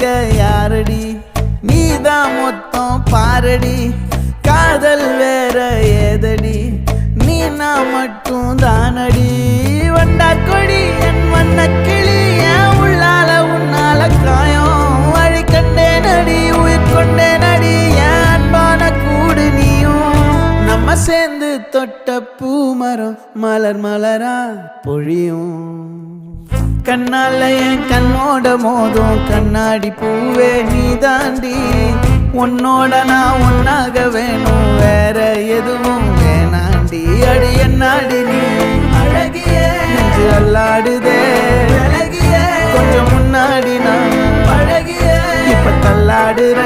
இங்க யாரடி நீதான் மொத்தம் பாரடி காதல் வேற ஏதடி நீ நான் மட்டும் தானடி வண்டா கொடி என் வண்ண கிளி என் உள்ளால உன்னால காயம் வழி கண்டே நடி உயிர் கொண்டே நடி என் அன்பான கூடு நீயும் நம்ம சேர்ந்து தொட்ட பூமரம் மலர் மலரா பொழியும் கண்ணால என் கண்ணோட மோதும் கண்ணாடி பூவே நீ தாண்டி உன்னோட நான் ஒன்னாக வேணும் வேற எதுவும் வேணாண்டி அடி என்னாடி நீ அழகிய நெஞ்சு அல்லாடுதே அழகிய கொஞ்சம் முன்னாடி நான் அழகிய இப்ப தள்ளாடுற